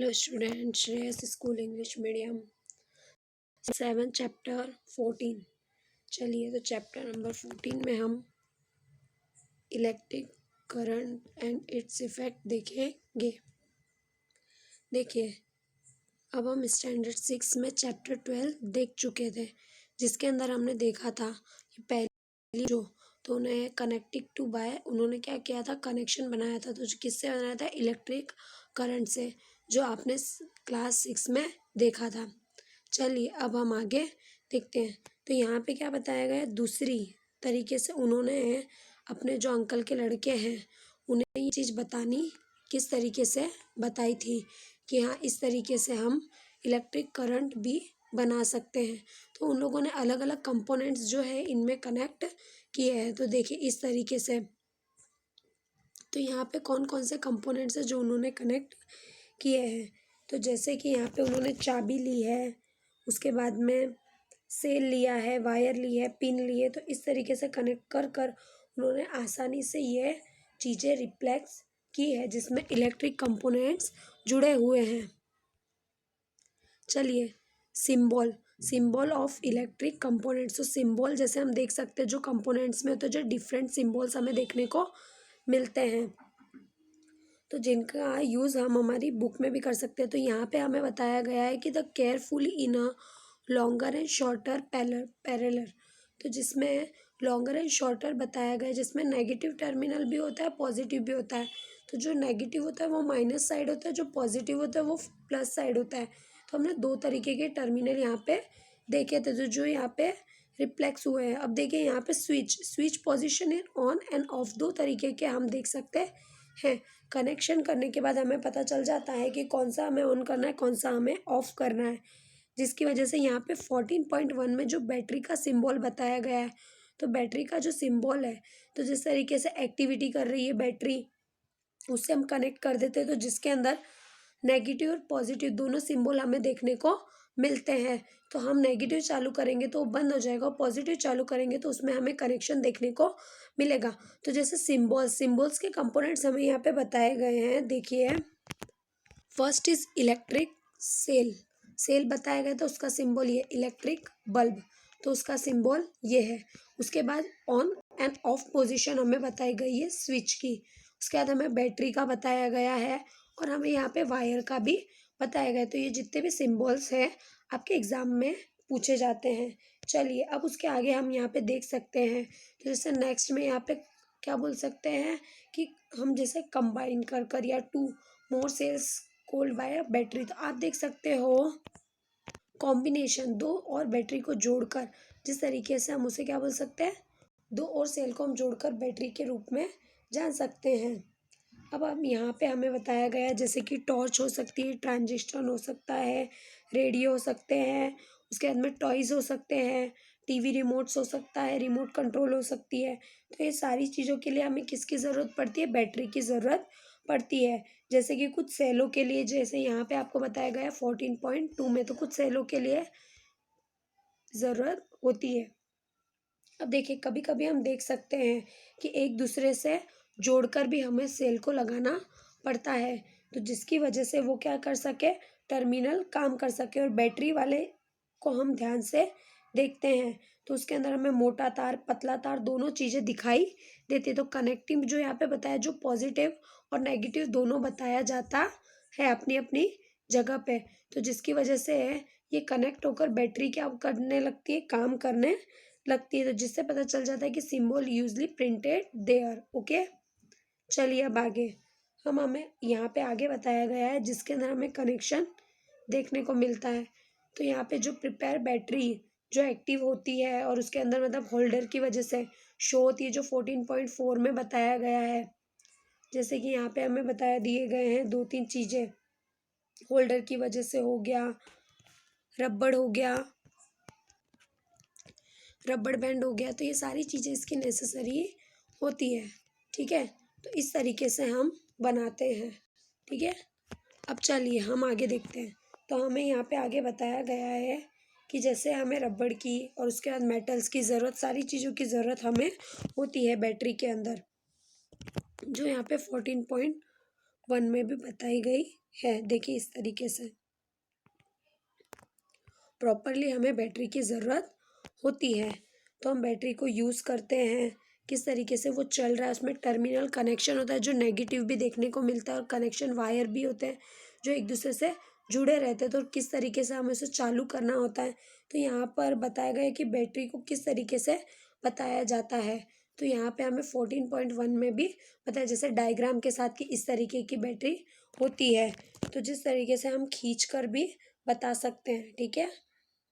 Hello student, Shreyas school English medium 7 chapter 14। चलिए, तो chapter number 14 में हम electric current and its effect देखेंगे। देखिए, अब हम स्टैंडर्ड 6 में चैप्टर 12 देख चुके थे, जिसके अंदर हमने देखा था कि पहली तो उन्हें कनेक्टिंग टू बाय उन्होंने क्या किया था, कनेक्शन बनाया था। तो किससे बनाया था? इलेक्ट्रिक करंट से, जो आपने क्लास 6 में देखा था। चलिए, अब हम आगे देखते हैं। तो यहाँ पे क्या बताया गया है, दूसरी तरीके से उन्होंने अपने जो अंकल के लड़के हैं उन्हें ये चीज़ बतानी किस तरीके से बताई थी कि हाँ, इस तरीके से हम इलेक्ट्रिक करंट भी बना सकते हैं। तो उन लोगों ने अलग अलग कंपोनेंट्स जो है इनमें कनेक्ट किए हैं। तो देखिए इस तरीके से, तो यहाँ पे कौन कौन से कंपोनेंट्स हैं जो उन्होंने कनेक्ट किए हैं। तो जैसे कि यहाँ पे उन्होंने चाबी ली है, उसके बाद में सेल लिया है, वायर ली है, पिन ली है। तो इस तरीके से कनेक्ट कर कर उन्होंने आसानी से ये चीज़ें रिप्लेक्स की है जिसमें इलेक्ट्रिक कंपोनेंट्स जुड़े हुए हैं। चलिए, सिंबल ऑफ इलेक्ट्रिक कंपोनेंट्स। तो सिंबल जैसे हम देख सकते हैं जो कंपोनेंट्स में होते हैं, जो डिफरेंट सिंबल्स हमें देखने को मिलते हैं, तो जिनका यूज़ हम हमारी बुक में भी कर सकते हैं। तो यहाँ पे हमें बताया गया है कि the carefully in a longer and shorter parallel. तो जिसमें लॉन्गर एंड शॉर्टर बताया गया है, जिसमें नेगेटिव टर्मिनल भी होता है, पॉजिटिव भी होता है। तो जो नेगेटिव होता है वो माइनस साइड होता है, जो पॉजिटिव होता है वो प्लस साइड होता है। तो हमने दो तरीके के टर्मिनल यहाँ पे देखे थे जो यहाँ पे रिफ्लेक्स हुए हैं। अब देखिए यहाँ पे switch position in on end of, दो तरीके के हम देख सकते हैं। कनेक्शन करने के बाद हमें पता चल जाता है कि कौन सा हमें ऑन करना है, कौन सा हमें ऑफ करना है, जिसकी वजह से यहाँ पे 14.1 में जो बैटरी का सिंबल बताया गया है, तो बैटरी का जो सिंबल है, तो जिस तरीके से एक्टिविटी कर रही है बैटरी, उससे हम कनेक्ट कर देते हैं। तो जिसके अंदर नेगेटिव और पॉजिटिव दोनों सिंबल हमें देखने को मिलते हैं। तो हम नेगेटिव चालू करेंगे तो बंद हो जाएगा, और पॉजिटिव चालू करेंगे तो उसमें हमें कनेक्शन देखने को मिलेगा। तो जैसे सिंबल्स के कंपोनेंट्स हमें यहाँ पे बताए गए हैं। देखिए, फर्स्ट इज इलेक्ट्रिक सेल बताया गया, तो उसका सिंबल ये इलेक्ट्रिक बल्ब, तो उसका सिंबल ये है। उसके बाद ऑन एंड ऑफ पोजीशन हमें बताई गई है स्विच की। उसके बाद हमें बैटरी का बताया गया है, और हमें यहाँ पे वायर का भी बताया गया है। तो ये जितने भी सिंबल्स हैं आपके एग्जाम में पूछे जाते हैं। चलिए, अब उसके आगे हम यहाँ पे देख सकते हैं। तो जैसे नेक्स्ट में यहाँ पे क्या बोल सकते हैं कि हम जैसे कंबाइन कर कर या two more cells called by battery, तो आप देख सकते हो कॉम्बिनेशन, दो और बैटरी को जोड़कर, जिस तरीके से हम उसे क्या बोल सकते हैं, दो और सेल को हम जोड़कर बैटरी के रूप में जान सकते हैं। अब हम यहाँ पे हमें बताया गया है जैसे कि टॉर्च हो सकती है, ट्रांजिस्टर हो सकता है, रेडियो हो सकते हैं, उसके बाद में टॉयज़ हो सकते हैं, टीवी रिमोट्स हो सकता है, रिमोट कंट्रोल हो सकती है। तो ये सारी चीज़ों के लिए हमें किसकी ज़रूरत पड़ती है? बैटरी की ज़रूरत पड़ती है। जैसे कि कुछ सेलों के लिए, जैसे यहाँ पे आपको बताया गया है 14.2 में, तो कुछ सेलों के लिए ज़रूरत होती है। अब देखिए, कभी कभी हम देख सकते हैं कि एक दूसरे से जोड़कर भी हमें सेल को लगाना पड़ता है, तो जिसकी वजह से वो क्या कर सके, टर्मिनल काम कर सके। और बैटरी वाले को हम ध्यान से देखते हैं तो उसके अंदर हमें मोटा तार, पतला तार दोनों चीज़ें दिखाई देती है। तो कनेक्टिंग जो यहाँ पे बताया, जो पॉजिटिव और नेगेटिव दोनों बताया जाता है अपनी अपनी जगह पे, तो जिसकी वजह से ये कनेक्ट होकर बैटरी क्या करने लगती है, काम करने लगती है। तो जिससे पता चल जाता है कि symbol usually printed there. Okay, चलिए अब आगे हमें यहाँ पे आगे बताया गया है जिसके अंदर हमें कनेक्शन देखने को मिलता है। तो यहाँ पे जो प्रिपेयर बैटरी जो एक्टिव होती है और उसके अंदर मतलब होल्डर की वजह से शो होती है, जो 14.4 में बताया गया है। जैसे कि यहाँ पे हमें बताया दिए गए हैं दो तीन चीज़ें, होल्डर की वजह से हो गया, रबड़ हो गया, रबड़ बैंड हो गया। तो ये सारी चीज़ें इसकी नेसेसरी होती है। ठीक है, तो इस तरीके से हम बनाते हैं। ठीक है, अब चलिए हम आगे देखते हैं। तो हमें यहाँ पे आगे बताया गया है कि जैसे हमें रबड़ की और उसके बाद मेटल्स की ज़रूरत, सारी चीज़ों की ज़रूरत हमें होती है बैटरी के अंदर, जो यहाँ पे 14.1 में भी बताई गई है। देखिए इस तरीके से प्रॉपरली हमें बैटरी की ज़रूरत होती है। तो हम बैटरी को यूज़ करते हैं, किस तरीके से वो चल रहा है, उसमें टर्मिनल कनेक्शन होता है जो नेगेटिव भी देखने को मिलता है और कनेक्शन वायर भी होते हैं जो एक दूसरे से जुड़े रहते हैं। तो किस तरीके से हमें उसे चालू करना होता है, तो यहाँ पर बताया गया है कि बैटरी को किस तरीके से बताया जाता है। तो यहाँ पे हमें 14.1 में भी पता है, जैसे डायग्राम के साथ कि इस तरीके की बैटरी होती है। तो जिस तरीके से हम खींच कर भी बता सकते हैं, ठीक है।